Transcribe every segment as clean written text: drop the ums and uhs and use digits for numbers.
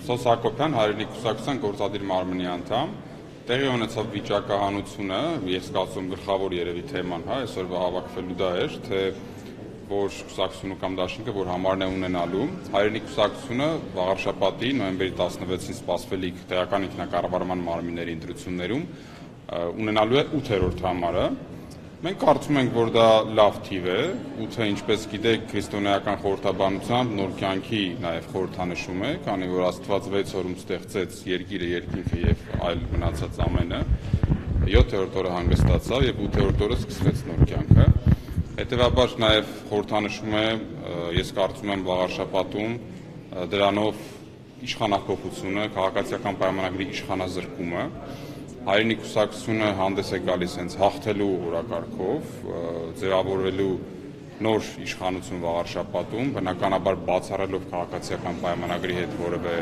Սոս Հակոբյան, Հայրենիք կուսակցության գործադիր մարմնի անդամ, տեղի ունեցավ վիճակահանությունը, ես կարծում գլխավոր երևի թեման, այսօրվա հավաքվելու դա էր, թե որ կուսակցությունը կամ դաշինքը, որ համարն է ունենալու, Հայրենիք կուսակցությունը վաղ շաբաթի նոյեմբերի 16-ին սպասվելիք տեղական ինքնակառավարման մարմինների ընտրություններում ունենալու է 8-րդ համարը։ Մենք կարծում ենք, որ դա լավ թիվ է, 8-ը, ինչպես գիտեք, քրիստոնեական խորհրդաբանությամբ նոր կյանքի նաև խորհրդանշում է, քանի որ Աստված 6 օրում ստեղծեց երկիրը, երկինքը եւ այլ մնացած ամենը, 7-րդ օրը հանգստացավ եւ 8-րդ օրը սկսվեց նոր կյանքը։ Հետևաբար նաև խորհրդանշում է, ես կարծում եմ վաղարշաբաթում դրանով իշխանափոխությունը, քաղաքացիական պայմանագրի իշխանազրկումը, Հայրենիք կուսակցությունը հանդես է գալիս հենց հաղթելու օրակարգով, ձևավորվելու նոր իշխանություն վաղարշաբաթում, բնականաբար բացառելով քաղաքացիական պայմանագրի հետ որևէ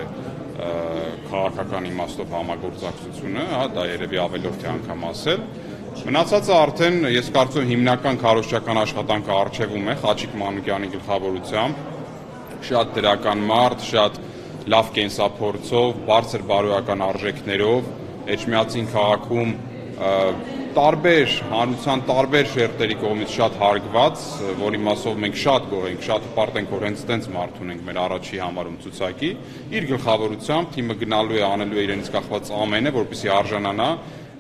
քաղաքական իմաստով համագործակցությունը, դա երևի ավելորդ է անգամ ասել։ Մնացածը արդեն ես կարծում եմ հիմնական քարոզչական աշխատանքը առջևում է Խաչիկ Մանուկյանի գլխավորությամբ, շատ դրական մարդ, շատ լավ կենսափորձով, բարձր բարոյական արժեքներով, Էջմիածին քաղաքում տարբեր հանրության տարբեր շերտերի կողմից շատ հարգված, որի մասով մենք շատ գոհ ենք, շատ հպարտ ենք, որ հենց այդպես մարդ ունենք մեր առաջի համարում ցուցակի, իր գլխավորությամբ թիմը գնալու է անելու է իրենից կախված ամենը, որպեսզի արժանանա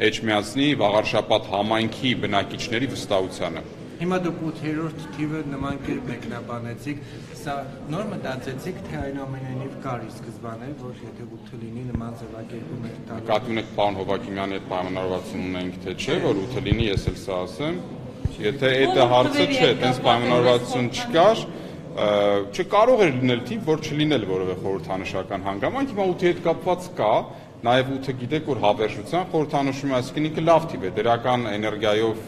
Էջմիածնի վաղարշաբաթ համայնքի բնակիչների վստահությանը։ Հիմա դուք 8-րդ թիվը նման կերպ մեկնաբանեցիք, սա նոր մտածեցիք, թե այնուամենայնիվ կար ի սկզբանե, որ եթե 8-ը լինի նման ձևակերպում եք տալու։ Նկատի ունեք պարոն Հովակիմյանի հետ պայմանավորվածություն ունենք, թե չէ, որ 8-ը լինի, ես էլ սա ասեմ։ Եթե այդ հարցը չէ, այդպես պայմանավորվածություն չկար, չկարող էր լինել թիվ, որ չլինել որևէ խորհրդանշական հանգամանք, հիմա 8-ի հետ կապված կա, նաև 8-ը գիտեք, որ հավերժության խորհրդանշում է, այսինքն ինքը լավ թիվ է, դրական էներգիայով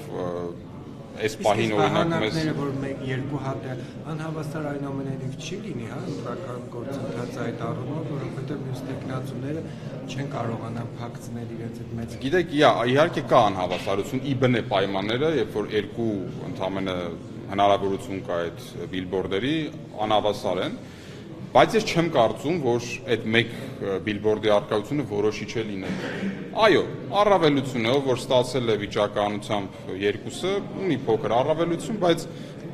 այս պահին օրինակ մեզ որ երկու հատ է անհավասար այնուամենայնիվ չի լինի, ընտրական գործընթացը այդ առումով, որովհետև մյուս տեխնացուները չեն կարողանա փակցնել իրենց այդ մեծ։ Գիտեք, իհարկե կա անհավասարություն, ԻԲՆ պայմանները, երբ որ երկու ընդհանրապես հնարավորություն կա այդ բիլբորդերի, անհավասար են, բայց ես չեմ կարծում, որ այդ մեկ բիլբորդի առկայությունը որոշիչ է լինել։ Այո, առավելությունը, որ ստացել է վիճակահանությամբ երկուսը, ունի փոքր առավելություն, բայց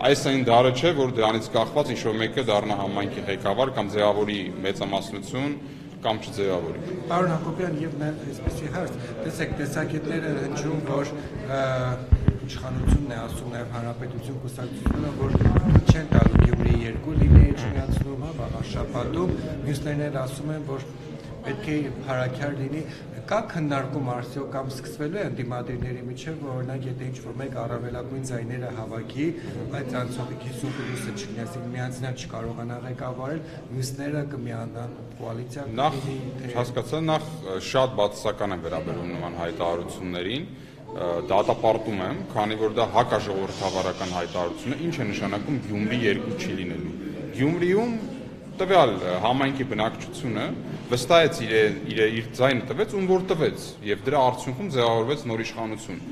այս այն դարը չէ, որ դրանից կախված ինչ-որ մեկը դառնա համայնքի ղեկավար կամ ձևավորի մեծամասնություն կամ չձևավորի։ Պարոն Հակոբյան, եւ նաեւ այսպեսի հարց, տեսեք, տեսակետները հնչում, որ իշխանությունն է ասում նաեւ Հանրապետություն կուսակցությունը, որ չեն տալու Գյումրիի 2 լինի Էջմիածնում, վաղարշաբաթում, մյուսներն էլ ասում են, որ պետք է հարաքյար լինի, կա քննարկում արդյոք կամ սկսվելու է ընդդիմադիրների միջև, որ օրինակ եթե ինչ-որ մեկ առավելագույն ձայները հավաքի, բայց անցողի 50%-ը չլինի, այսինքն միանձնյալ չկարողանա ղեկավարել, մյուսները կմիանան կոալիցիա կլինի, թե հասկացա, նախ շատ բացասական են վերաբերվում նման հայտարարություններին, դատապարտում եմ, քանի որ դա հակաժողովրդավարական հայտարարություն է, ինչ է նշանակում Գյումրի 2 չի լինելու։ Գյումրիում տվյալ համայնքի բնակչությունը վստահեց իր ձայնը տվեց, ում որ տվեց, եւ դրա արդյունքում ձևավորվեց նոր իշխանություն։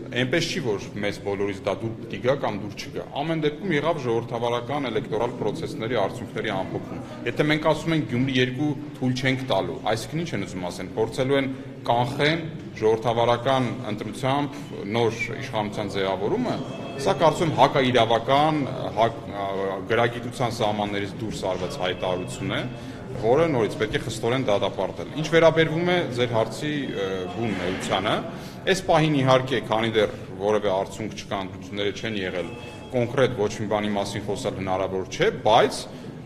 Այնպես չի, որ մեզ բոլորից դա դուր պիտի գա կամ դուր չգա։ Ամեն դեպքում եղավ ժողովրդավարական էլեկտորալ պրոցեսների արդյունքների ամփոփում։ Եթե մենք ասում ենք Գյումրի 2 թույլ չենք տալու, այսինքն ինչ են ուզում ասեն, փորձելու են կանխեն ժողովրդավարական ընտրությամբ նոր իշխանության ձևավորումը, սա կարծում եմ հակաիրավական, գրագիտության սահմաններից դուրս արված հայտարարություն է, որը նորից պետք է խստորեն դատապարտել։ Ինչ վերաբերվում է ձեր հարցի բուն էությանը, այս պահին իհարկե, քանի դեռ որևէ արդյունք չկա, ընտրությունները չեն եղել, կոնկրետ ոչ մի բանի մասին խոսալ հնարավոր չէ, բայց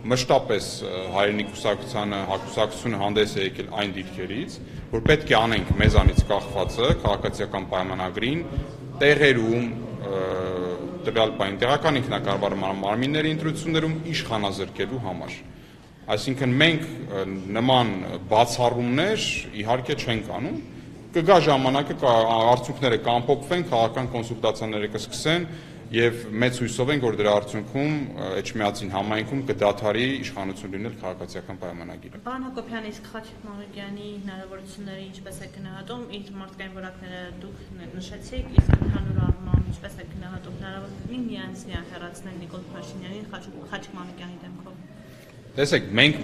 մշտապես Հայրենիք կուսակցությանը, հակուսակցությունը հանդես է եկել այն դիրքերից, որ պետք է անենք մեզանից կախվածը քաղաքացիական պայմանագրին, տեղերում, տվյալ բան տեղական ինքնակառավարման մարմինների ընտրություններում իշխանազրկելու համար։ Այսինքն մենք նման բացառումներ իհարկե չենք անում, կգա ժամանակը արդյունքները կամփոփվեն, քաղաքական կոնսուլտացիաները կսկսեն եւ մեծ հույսով ենք, որ դրա արդյունքում Էջմիածին համայնքում կդադարի իշխանություն լինել քաղաքացիական պայմանագիրը։ Պարոն Հակոբյան, իսկ Խաչիկ Մանուկյանի հնարավորությունները ինչպես է գնահատում, իր մարդկային որակները դուք նշեցիք, իսկ ընդհանուր առմամբ ինչպես է գնահատում հնարավորությունին միանձնյալ հեռացնել Նիկոլ Փաշինյանին Խաչիկ Մանուկյանի դեմքով։ Տեսեք, մենք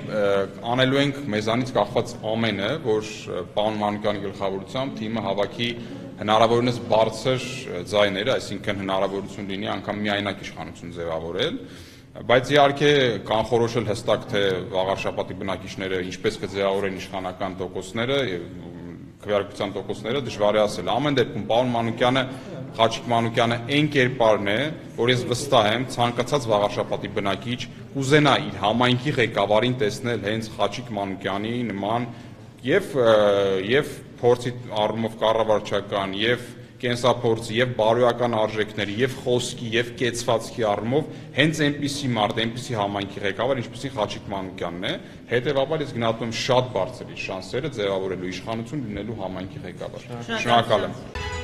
անելու ենք մեզանից կախված ամենը, որ պարոն Մանուկյանի գլխավորությամբ թիմը հավաքի հնարավորինս բարձր ձայները, այսինքն հնարավորություն լինի անգամ միայնակ իշխանություն ձևավորել, բայց իհարկե կանխորոշել հստակ թե վաղարշապատի բնակիչները ինչպես կձևավորեն իշխանական տոկոսները եւ քվեարկության տոկոսները դժվար է ասել։ Ամեն դեպքում պարոն Մանուկյանը, Խաչիկ Մանուկյանը այն կերպարն է, որ ես վստահ եմ ցանկացած վաղարշապատի բնակիչ կուզենա իր համայնքի ղեկավարին տեսնել հենց Խաչիկ Մանուկյանի նման եւ փորձի առումով կառավարչական եւ կենսափորձի եւ բարոյական արժեքների եւ խոսքի եւ կեցվածքի առումով հենց այնպիսի մարդ, այնպիսի համայնքի ղեկավար, ինչպեսին Խաչիկ Մանուկյանն է, հետեւաբար ես գնահատում եմ շատ բարձր իր շանսերը ձևավորելու իշխանություն լինելու համայնքի ղեկավար։ Շնորհակալ եմ։